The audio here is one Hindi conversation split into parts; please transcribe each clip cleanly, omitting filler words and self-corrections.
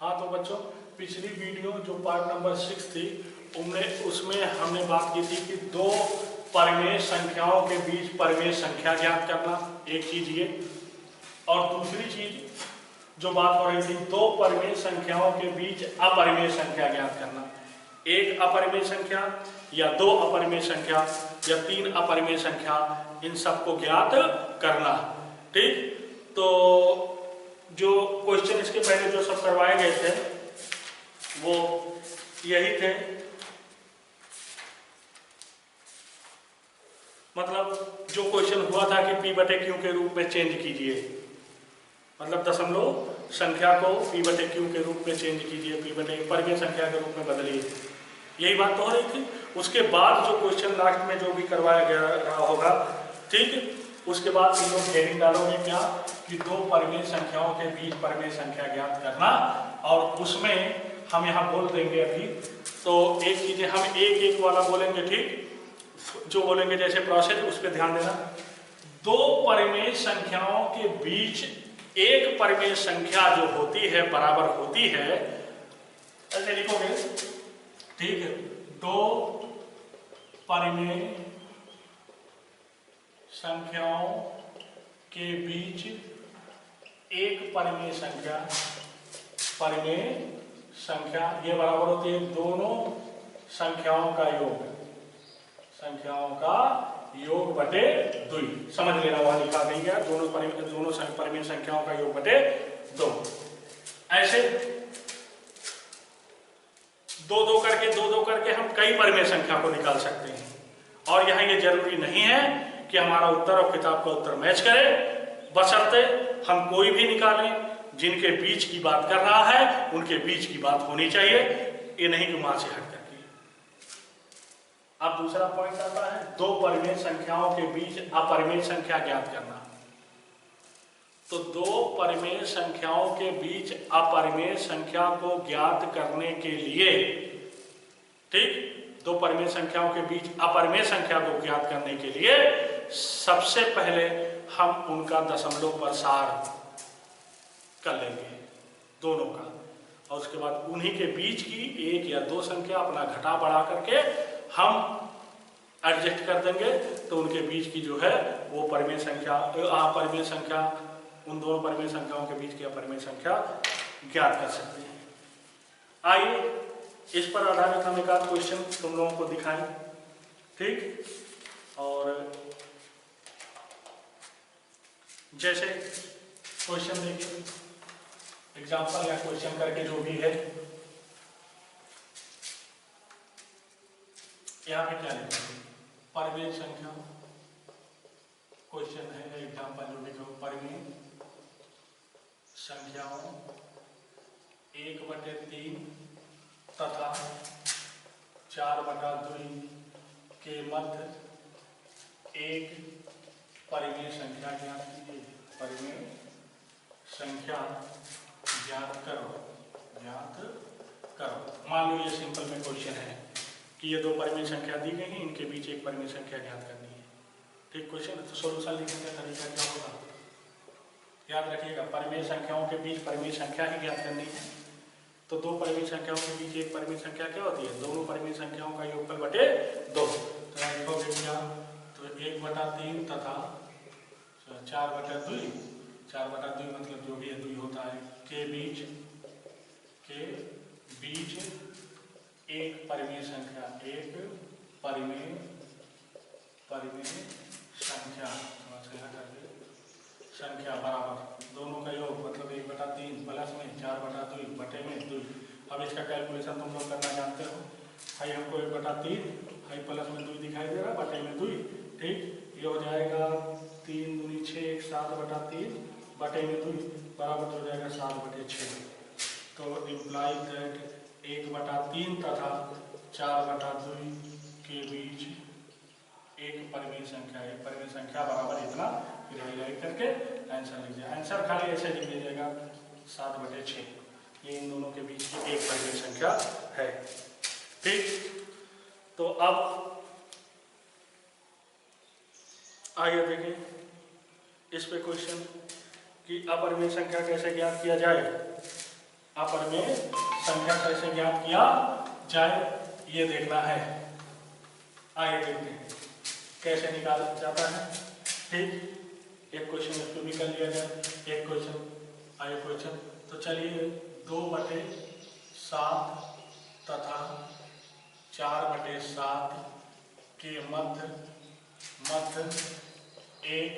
हाँ तो बच्चों, पिछली वीडियो जो पार्ट नंबर 6 थी उसमें हमने बात की थी कि दो परिमेय संख्याओं के बीच परिमेय संख्या ज्ञात करना, एक चीज ये, और दूसरी चीज जो बात हो रही थी दो परिमेय संख्याओं के बीच अपरिमेय संख्या ज्ञात करना, एक अपरिमेय संख्या या दो अपरिमेय संख्या या तीन अपरिमेय संख्या, इन सबको ज्ञात करना। ठीक, तो जो क्वेश्चन इसके पहले जो सब करवाए गए थे वो यही थे, मतलब जो क्वेश्चन हुआ था कि P बटे Q के रूप में चेंज कीजिए, मतलब दशमलव संख्या को P बटे Q के रूप में चेंज कीजिए, P बटे परिमेय संख्या के रूप में बदलिए, यही बात तो हो रही थी। उसके बाद जो क्वेश्चन लास्ट में जो भी करवाया गया रहा होगा, ठीक, उसके बाद तुम लोग हेडिंग डालोगे क्या कि दो परिमेय संख्याओं के बीच परिमेय संख्या ज्ञात करना, और उसमें हम यहाँ बोल देंगे अभी तो एक चीजें हम एक एक वाला बोलेंगे, ठीक, जो बोलेंगे जैसे प्रोसेस उस पर ध्यान देना। दो परिमेय संख्याओं के बीच एक परिमेय संख्या जो होती है बराबर होती है, ऐसे लिखोगे, ठीक है, दो परिमेय संख्याओं के बीच एक परिमेय संख्या ये बराबर होती है दोनों संख्याओं का योग बटे दुई। समझ लेना, वहां लिखा नहीं गया, दोनों परिमेय संख्याओं का योग बटे दो। ऐसे दो दो करके हम कई परिमेय संख्या को निकाल सकते हैं, और यहाँ ये जरूरी नहीं है कि हमारा उत्तर और किताब का उत्तर मैच करे, बशर्ते हम कोई भी निकालें, जिनके बीच की बात कर रहा है उनके बीच की बात होनी चाहिए, ये नहीं कि वहां से हट करके। अब दूसरा पॉइंट आता है दो परिमेय संख्याओं के बीच अपरिमेय संख्या ज्ञात करना। तो दो परिमेय संख्याओं के बीच अपरिमेय संख्या को ज्ञात करने के लिए, ठीक, दो परिमेय संख्याओं के बीच अपरिमेय संख्या को ज्ञात करने के लिए सबसे पहले हम उनका दशमलव प्रसार कर लेंगे दोनों का, और उसके बाद उन्हीं के बीच की एक या दो संख्या अपना घटा बढ़ा करके हम एडजस्ट कर देंगे, तो उनके बीच की जो है वो परिमेय संख्या अपरिमेय संख्या, उन दोनों परिमेय संख्याओं के बीच की अपरिमेय संख्या ज्ञात कर सकते हैं। आइए इस पर आधारित हम एक आध क्वेश्चन तुम लोगों को दिखाएं, ठीक, और जैसे क्वेश्चन देखिए, एग्जाम्पल या क्वेश्चन करके जो भी है, यहाँ पे क्या लिखा है, परिमेय संख्या, क्वेश्चन है एग्जाम्पल जो भी जो परिमेय संख्याओं 1/3 तथा 4/2 के मध्य एक परिमेय संख्या ज्ञात कीजिए। परिमेय संख्या ज्ञात करो। मान लो ये सिंपल में क्वेश्चन है कि ये दो परिमेय संख्या दी गई हैं, इनके बीच एक परिमेय संख्या ज्ञात करनी है, ठीक। क्वेश्चन तो सॉल्यूशन लिखने का तरीका क्या होगा, याद रखिएगा, परिमेय संख्याओं के बीच परिमेय संख्या ही ज्ञात करनी है। तो दो परिमेय संख्याओं के बीच एक परिमेय संख्या क्या होती है, दोनों परिमेय संख्याओं का योगफल बटे दो। तो लिखोगे क्या, तो 1/3 तथा 4/2, 4/2 मतलब जो भी है 2 होता है, के बीच एक परिमेय संख्या, एक परिमेय संख्या बराबर दोनों का योग, मतलब 1/3 प्लस में 4/2 बटे में 2। अब इसका कैलकुलेशन तुम लोग करना जानते हो, हाई हमको 1/3, हाई प्लस में 2 दिखाई दे रहा, बटे में 2, ठीक, ये हो जाएगा 3 दूनी 6, 7/3 बटे में 2 बराबर हो जाएगा 7/6। तो इम्प्लाई दैट 1/3 तथा 4/2 के बीच एक परिमेय संख्या बराबर इतना, फिर हाईलाइट करके आंसर लिख दिया। आंसर खाली ऐसे लिख लीजिएगा 7/6, ये इन दोनों के बीच की एक परिमेय संख्या है, ठीक। तो अब आइए देखें इस पे क्वेश्चन कि अपरिमेय संख्या कैसे ज्ञात किया जाए। अपरिमेय संख्या कैसे ज्ञात किया जाए ये देखना है। आइए देखते हैं कैसे निकाला जाता है। ठीक, एक क्वेश्चन इसको भी कर लिया जाए। एक क्वेश्चन, आइए क्वेश्चन, तो चलिए 2/7 तथा 4/7 के मध्य एक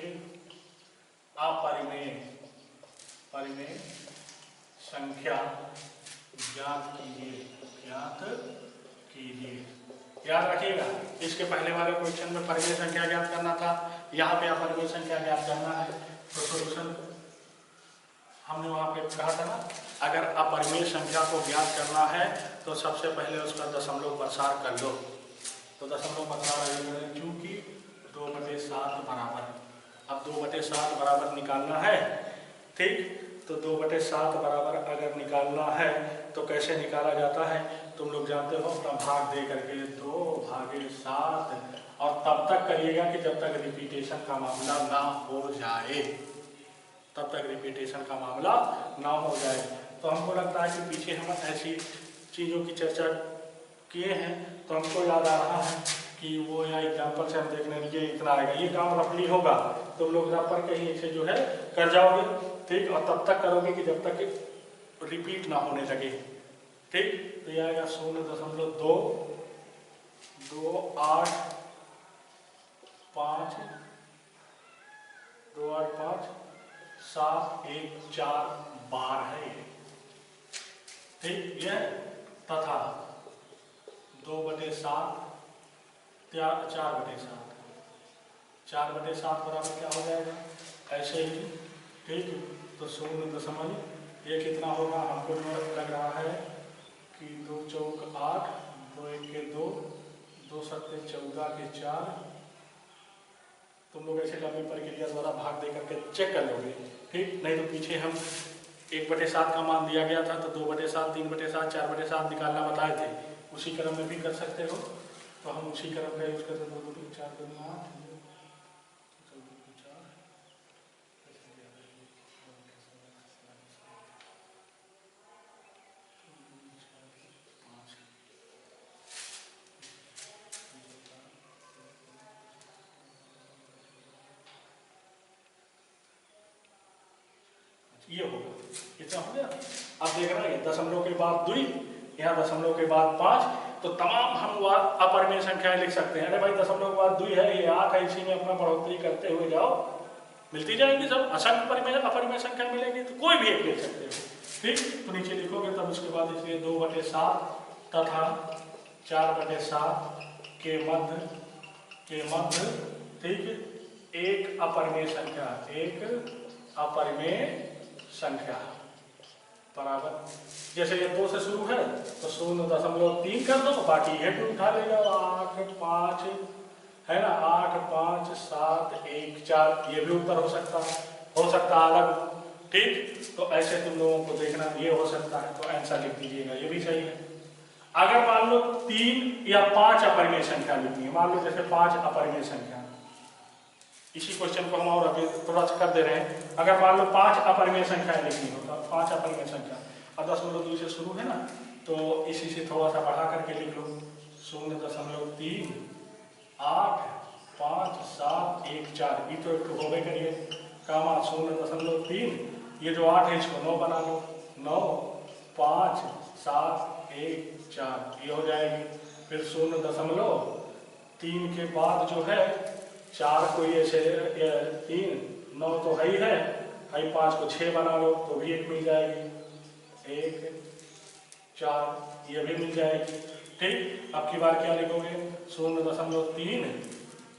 अपरिमेय संख्या ज्ञात कीजिए। याद रखिएगा, इसके पहले वाले क्वेश्चन में परिमेय संख्या ज्ञात करना था, यहाँ पे अपरिमेय संख्या ज्ञात करना है। तो सॉल्यूशन हमने वहाँ पे कहा था ना, अगर अपरिमेय संख्या को ज्ञात करना है तो सबसे पहले उसका दशमलव प्रसार कर लो। तो दशमलव प्रसार क्योंकि 2/7 बराबर, अब 2/7 बराबर निकालना है। ठीक, तो 2/7 बराबर अगर निकालना है तो कैसे निकाला जाता है, तुम लोग जानते हो, अपना भाग दे करके 2/7 और तब तक करिएगा कि जब तक रिपीटेशन का मामला ना हो जाए, तब तक रिपीटेशन का मामला ना हो जाए। तो हमको लगता है कि पीछे हम ऐसी चीज़ों की चर्चा किए हैं, तो हमको याद आ रहा है कि वो यहाँ एग्जाम्पल से हम देखने लगे इतना आएगा, ये काम रफली होगा, तुम लोग जब पर कहीं इसे जो है कर जाओगे। ठीक, और तब तक करोगे कि जब तक रिपीट ना होने लगे। ठीक, तो ये आएगा 0.2 285 7 1 4 बार है ये। ठीक, ये तथा 2/7 4/7 बराबर क्या हो जाएगा, ऐसे ही। ठीक, तो 0.1 ये कितना होगा, हमको लग रहा है कि 2 चौक 8, 2 1 के 2, 2 7 14 के 4। तुम लोग ऐसे लंबी प्रक्रिया द्वारा भाग दे करके चेक कर लोगे। ठीक, नहीं तो पीछे हम 1/7 का मान दिया गया था, तो 2/7 3/7 4/7 निकालना बताए थे, उसी क्रम में भी कर सकते हो। तो हम उसी क्रम का यूज करते 2 2 3 4 2 8 ये होगा, कितना हो गया। अब देखना है दशमलव के बाद 2, यहाँ दशमलव के बाद 5, तो तमाम हम अपरिमेय संख्याएं लिख सकते हैं। अरे भाई दशमलव के बाद 2 है, ये 8 है, इसी में अपना बढ़ोतरी करते हुए जाओ, मिलती जाएंगी सब। असंख्य परिमेय अपरिमेय संख्या मिलेगी तो कोई भी एक लिख सकते हो। ठीक, तो नीचे लिखोगे, तब उसके बाद इसलिए 2/7 तथा 4/7 के मध्य ठीक एक अपरिमेय संख्या बराबर, जैसे ये 2 से शुरू है तो 0.3 कर दो, बाकी ये भी उठा ले जाओ, 8 5 है ना, 8 5 7 1 4, ये भी उत्तर हो सकता अलग। ठीक, तो ऐसे तुम लोगों को देखना, ये हो सकता है तो आंसर लिख दीजिएगा, ये भी सही है। अगर मान लो 3 या 5 अपरिमेय संख्या लिखनी है, मान लो जैसे 5 अपरिमेय संख्या, इसी क्वेश्चन को हम और अभी थोड़ा सा कर दे रहे हैं। अगर मान लो 5 अपरिमेय संख्याएं लिखनी हो तो 5 अपरिमेय संख्या, और 0.2 से शुरू है ना, तो इसी से थोड़ा सा बढ़ा करके लिख लो 0.3 8 5 7 1 4, ये तो एक हो गई, करिए कामा 0.3, ये जो 8 है इसको 9 बना लो, 9 5 7 1 4, ये हो जाएगी। फिर 0.3 के बाद जो है 4 को ये से 3 9 तो है ही है, 5 को 6 बना लो तो भी 1 मिल जाएगी, 1 4 ये भी मिल जाएगी। ठीक, अब की बार क्या लिखोगे 0.3,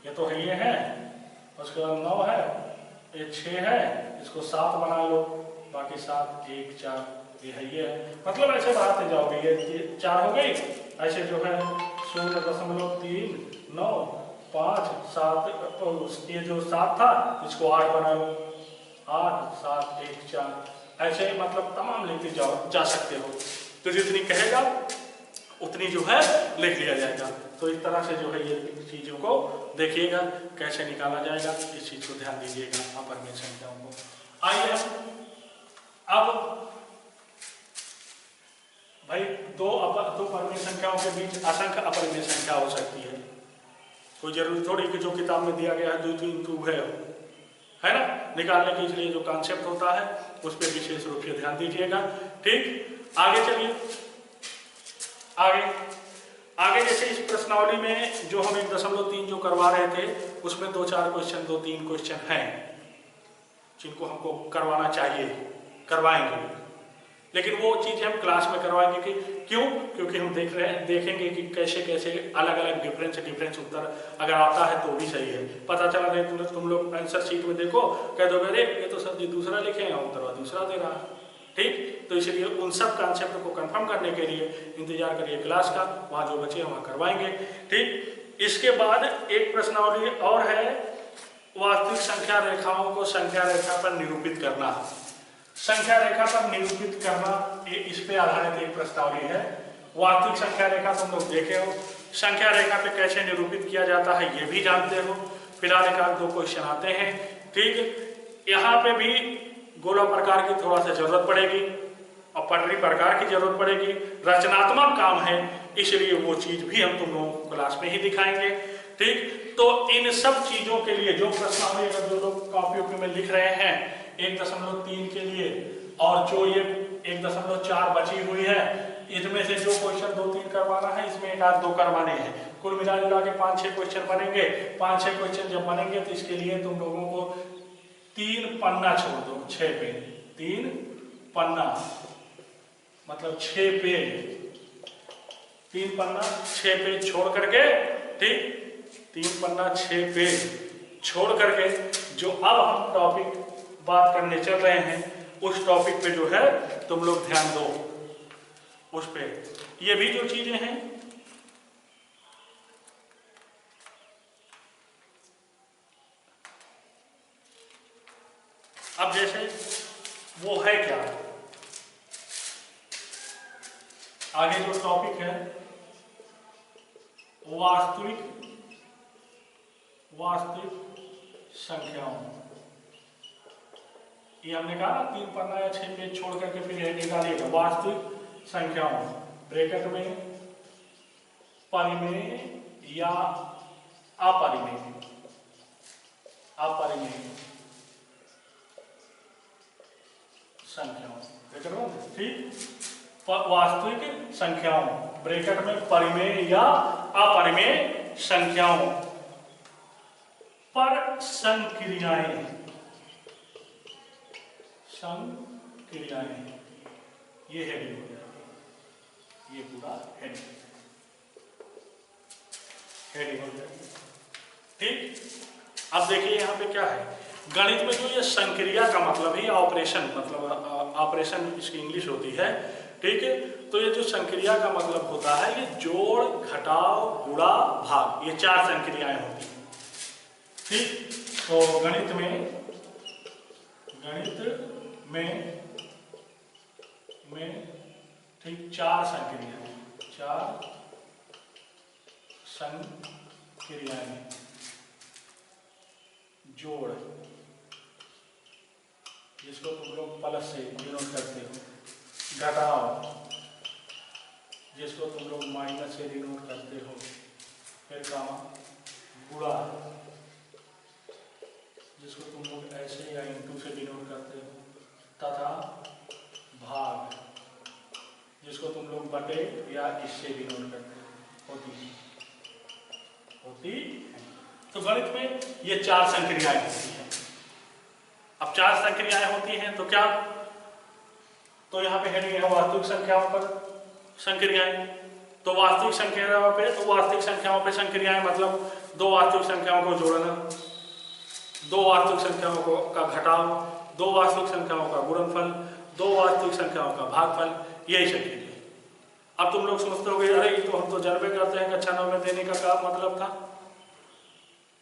ये तो है ये है, उसके बाद 9 है, ये 6 है, इसको 7 बना लो, बाकी 7 1 4 ये है ये है, मतलब ऐसे बढ़ाते जाओगे, ये 4 हो गई, ऐसे जो है 0.3 9 5 7, ये जो 7 था इसको 8 बना लो, 8 7 1 4, ऐसे मतलब तमाम लिखते जाओ जा सकते हो। तो जितनी कहेगा उतनी जो है लिख लिया जाएगा। तो इस तरह से जो है ये चीज़ों को देखिएगा कैसे निकाला जाएगा, इस चीज़ को ध्यान दीजिएगा अपरिमेय संख्याओं को। आइए अब भाई दो परिमेय संख्याओं के बीच असंख्य अपरिमेय संख्या हो सकती है। कोई जरूरी थोड़ी कि जो किताब में दिया गया है 2 3 2 है ना, निकालने के लिए जो कॉन्सेप्ट होता है उस पर विशेष रूप से ध्यान दीजिएगा। ठीक, आगे चलिए। आगे जैसे इस प्रश्नावली में जो हम 1.3 जो करवा रहे थे उसमें 2-4 क्वेश्चन 2-3 क्वेश्चन हैं जिनको हमको करवाना चाहिए, करवाएंगे, लेकिन वो चीजें हम क्लास में करवाएंगे कि क्यों, क्योंकि हम देखेंगे कि कैसे कैसे अलग अलग डिफरेंस उत्तर अगर आता है तो भी सही है। पता चला नहीं तुम लोग आंसर शीट में देखो, कह दो अरे ये तो सर जी दूसरा लिखे हैं उत्तर दूसरा दे रहा है। ठीक, तो इसलिए उन सब कॉन्सेप्ट को कंफर्म करने के लिए इंतजार करिए क्लास का, वहाँ जो बचे वहाँ करवाएंगे। ठीक, इसके बाद एक प्रश्नावली और है, वास्तविक संख्या रेखाओं को संख्या रेखा पर निरूपित करना। संख्या रेखा पर निरूपित करना ये इस पे आधारित एक प्रश्नावली है। वास्तविक संख्या रेखा तुम लोग देखे हो, संख्या रेखा पे कैसे निरूपित किया जाता है ये भी जानते हो। फिलहाल एक 2 क्वेश्चन आते हैं। ठीक, यहाँ पे भी गोला प्रकार की थोड़ा सा जरूरत पड़ेगी और पटरी प्रकार की जरूरत पड़ेगी, रचनात्मक काम है, इसलिए वो चीज भी हम तुम लोगों को क्लास में ही दिखाएंगे। ठीक, तो इन सब चीजों के लिए जो प्रश्नावली अगर जो लोग कॉपी में लिख रहे हैं 1.3 के लिए और जो ये 1.4 बची हुई है, इसमें से जो क्वेश्चन 2-3 करवाना है इसमें 1-2 करवाने हैं, कुल मिला जुला के 5-6 क्वेश्चन बनेंगे। 5-6 क्वेश्चन जब बनेंगे तो इसके लिए तुम लोगों को 3 पन्ना छोड़ दो, 6 पेज, 3 पन्ना मतलब 6 पेज, 3 पन्ना 6 पेज छोड़ करके, ठीक, 3 पन्ना 6 पेज छोड़ करके जो अब हम टॉपिक बात करने चल रहे हैं उस टॉपिक पे जो है तुम लोग ध्यान दो उस पे। ये भी जो चीजें हैं अब जैसे वो है क्या, आगे जो टॉपिक है वास्तविक संख्याओं, ये हमने कहा 3 पन्ना या 6 पेज छोड़ करके फिर यह निकालिएगा। वास्तविक संख्याओं ब्रैकेट में परिमेय या अपरिमेय संख्याओं, ब्रैकेट में, ठीक, वास्तविक संख्याओं ब्रैकेट में परिमेय या अपरिमेय संख्याओं पर संक्रियाएं, ये हेडिंग हो जाएगी, ये पूरा हेडिंग हो जाएगी। ठीक, अब देखिए यहाँ पे क्या है, गणित में जो ये संक्रिया का मतलब है ऑपरेशन, मतलब ऑपरेशन इसकी इंग्लिश होती है। ठीक है, तो ये जो संक्रिया का मतलब होता है ये जोड़, घटाव, गुणा, भाग, ये 4 संक्रियाएं होती हैं। ठीक, तो गणित में ठीक 4 संक्रियाएं, जोड़ जिसको तुम लोग प्लस से डिनोट करते हो, घटाव जिसको तुम लोग माइनस से डिनोट करते हो, फिर कामा गुणा जिसको तुम लोग ऐसे या इंटू से डिनोट करते हो, तथा भाग जिसको तुम लोग बटे या इससे डिनोट करते हो, होती है। तो गणित में ये 4 संक्रियाएं होती हैं। अब 4 संक्रियाएं होती हैं तो क्या, तो यहाँ पे हेडिंग है वास्तविक संख्याओं पर संक्रियाएं। तो वास्तविक संख्याओं पे संक्रियाएं मतलब 2 वास्तविक संख्याओं को जोड़ना, 2 वास्तविक संख्याओं को का घटाव, 2 वास्तविक संख्याओं का गुणनफल, 2 वास्तविक संख्याओं का भागफल, यही संक्रिया। अब तुम लोग सोचते होगे अरे ये तो हम तो जानबे करते हैं कक्षा 9 में देने का क्या मतलब था,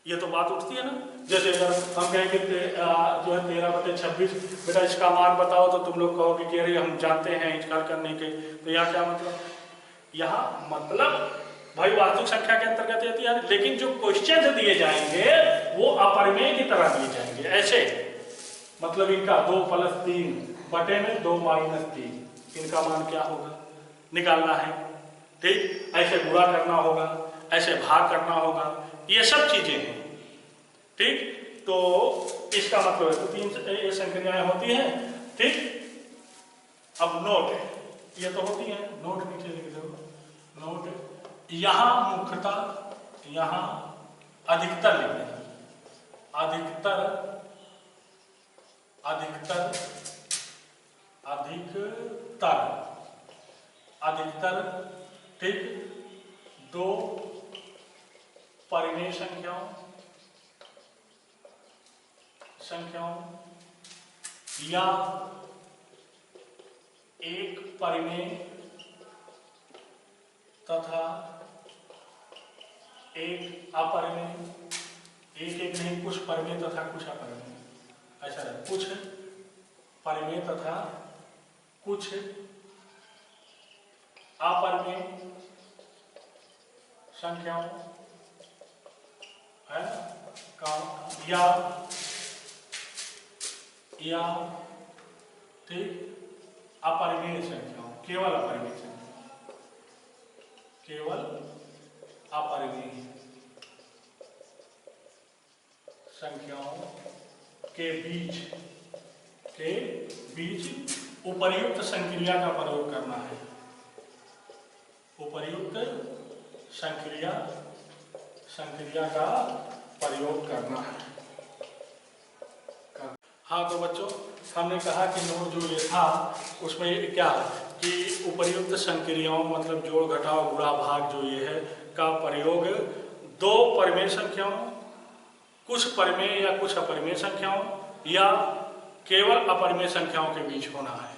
ये तो बात उठती है ना। जैसे अगर हम कहेंगे जो है 13/26 बेटा इसका मान बताओ, तो तुम लोग कहोगे कि अरे हम जानते हैं इसका करने के, तो यहाँ क्या मतलब, यहाँ मतलब भाई वास्तविक संख्या के अंतर्गत आती है, लेकिन जो क्वेश्चन दिए जाएंगे वो अपरिमेय की तरह दिए जाएंगे ऐसे, मतलब इनका 2 + 3 बटे में 2 - 3, इनका मान क्या होगा, निकालना है, ठीक, ऐसे गुणा करना होगा, ऐसे भाग करना होगा, ये सब चीजें हैं, ठीक। तो इसका मतलब है तो 3 ये संक्रियाएं होती हैं, ठीक। अब नोट ये तो होती है, नोट नीचे लिख दो, नोट यहां मुख्यतः यहां अधिकतर लिखना है, अधिकतर अधिकतर अधिकतर अधिकतर, ठीक, 2 परिमेय संख्याओं या एक परिमेय तथा एक अपरिमेय, एक नहीं कुछ परिमेय तथा कुछ अपरिमेय, ऐसा है, कुछ परिमेय तथा कुछ अपरिमेय संख्याओं है का या ठीक अपरिमेय संख्याओं, केवल अपरिमेय संख्या, केवल अपरिमेय संख्याओं के बीच उपर्युक्त संक्रिया का प्रयोग करना है, उपर्युक्त संक्रिया का प्रयोग करना है। हाँ तो बच्चों हमने कहा कि नोट जो ये था उसमें क्या कि उपर्युक्त संक्रियाओं मतलब जोड़ घटाव गुणा भाग जो ये है का प्रयोग 2 परिमेय संख्याओं, कुछ परिमेय या कुछ अपरिमेय संख्याओं या केवल अपरिमेय संख्याओं के बीच होना है।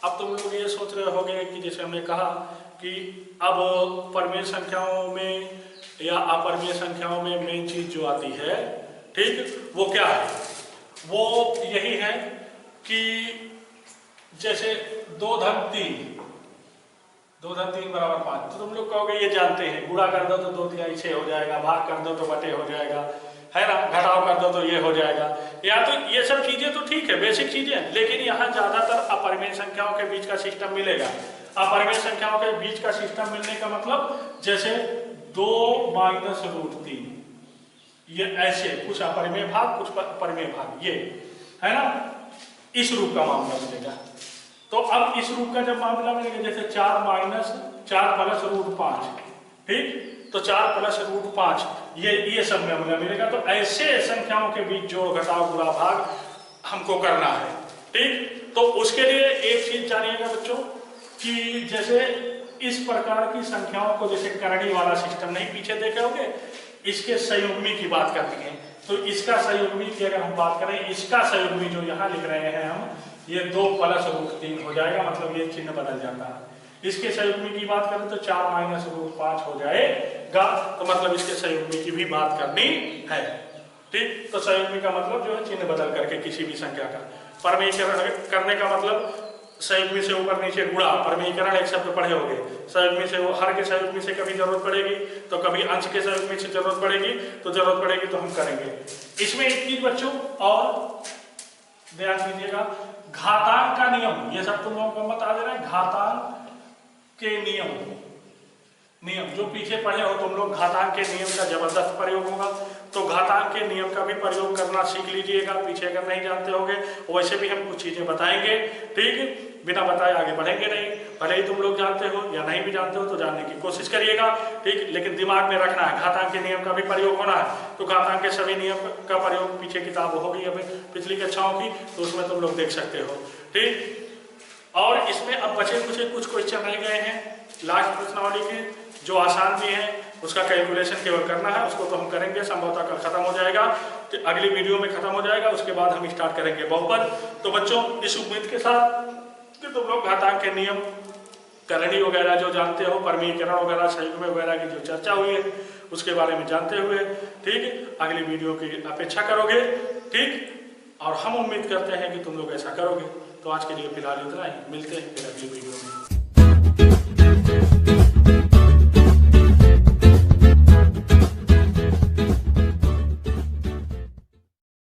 अब तुम लोग ये सोच रहे होंगे कि जैसे हमने कहा कि अब परिमेय संख्याओं में या अपरिमेय संख्याओं में मेन चीज जो आती है, ठीक, वो क्या है, वो यही है कि जैसे 2 धन 3 बराबर 5, तो तुम लोग कहोगे ये जानते हैं, गुणा कर दो तो 2 तिहाई 6 हो जाएगा, भाग कर दो तो बटे हो जाएगा, है ना, घटाव कर दो तो ये हो जाएगा, या तो ये सब चीजें तो ठीक है, बेसिक चीजें, लेकिन यहाँ ज्यादातर अपरिमेय संख्याओं के बीच का सिस्टम मिलेगा। अपरिमेय संख्याओं के बीच का सिस्टम मिलने का मतलब जैसे 2 माइनस रूट 3, ये ऐसे कुछ अपरिमेय भाग कुछ परिमेय भाग, ये है ना, इस रूप का मामला मिलेगा। तो अब इस रूप का जब मामला मिलेगा जैसे 4 प्लस रूट 5, ठीक, तो 4 प्लस रूट 5 ये सब मामला मिलेगा। तो ऐसे संख्याओं के बीच जोड़ घटाव गुणा भाग हमको करना है, ठीक। तो उसके लिए एक चीज जानिएगा बच्चों कि जैसे इस प्रकार की संख्याओं को जैसे करणी वाला सिस्टम नहीं पीछे देखे होंगे, इसके संयुग्मी की बात करनी है, तो इसका संयुग्मी की अगर हम बात करें, इसका संयुग्मी जो यहाँ लिख रहे हैं हम, ये 2 प्लस रूट 3 हो जाएगा, मतलब ये चिन्ह बदल जाता है। इसके संयुग्मी की बात करें तो 4 माइनस रूट 5 हो जाएगा, तो मतलब इसके संयुग्मी की भी बात करनी है, ठीक। तो संयुग्मी का मतलब जो है चिन्ह बदल करके किसी भी संख्या का परमेयीकरण करने का मतलब संयुग्मी से ऊपर नीचे गुणा, परमेयीकरण एक शब्द पढ़े होंगे, संयुग्मी से हर के संयुग्मी से कभी जरूरत पड़ेगी तो कभी अंश के संयुग्मी से जरूरत पड़ेगी, तो जरूरत पड़ेगी तो हम करेंगे। इसमें एक चीज बच्चों और ध्यान दीजिएगा, घातांक का नियम, ये सब तुम लोगों को मत आ जा रहा है, घातांक के नियम जो पीछे पढ़े हो तुम लोग, घातांक के नियम का जबरदस्त प्रयोग होगा, तो घातांक के नियम का भी प्रयोग करना सीख लीजिएगा, पीछे अगर नहीं जानते होंगे। वैसे भी हम कुछ चीजें बताएंगे, ठीक, बिना बताए आगे बढ़ेंगे नहीं, भले ही तुम लोग जानते हो या नहीं भी जानते हो तो जानने की कोशिश करिएगा, ठीक, लेकिन दिमाग में रखना है घातांक के नियम का भी प्रयोग होना है। तो घातांक के सभी नियम का प्रयोग पीछे किताब होगी अभी पिछली कक्षाओं की, तो उसमें तुम लोग देख सकते हो, ठीक। और इसमें अब बचे कुछ क्वेश्चन रह गए हैं लास्ट प्रश्नावली के, जो आसान भी है, उसका कैलकुलेशन केवल करना है, उसको तो हम करेंगे, संभवतः कल खत्म हो जाएगा, तो अगली वीडियो में खत्म हो जाएगा, उसके बाद हम स्टार्ट करेंगे बहुपद। तो बच्चों इस उम्मीद के साथ कि तुम लोग घातांक के नियम, करणी वगैरह जो जानते हो, परमीकरण वगैरह, संयुग्म वगैरह की जो चर्चा हुई है उसके बारे में जानते हुए, ठीक, अगली वीडियो की अपेक्षा करोगे, ठीक, और हम उम्मीद करते हैं कि तुम लोग ऐसा करोगे। तो आज के लिए फिलहाल इतना ही, मिलते हैं फिर अगली वीडियो में।